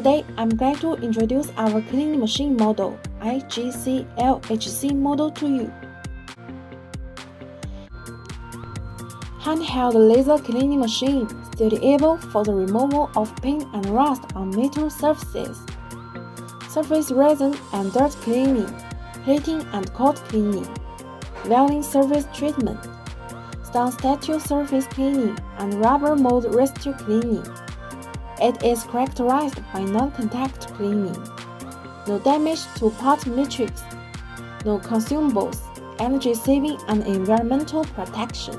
Today, I'm going to introduce our cleaning machine model, IGC LHC model to you. Handheld laser cleaning machine, suitable for the removal of paint and rust on metal surfaces, surface resin and dirt cleaning, plating and coat cleaning, welding surface treatment, stone statue surface cleaning, and rubber mold residue cleaning. It is characterized by non-contact cleaning, no damage to part matrix, no consumables, energy saving and environmental protection.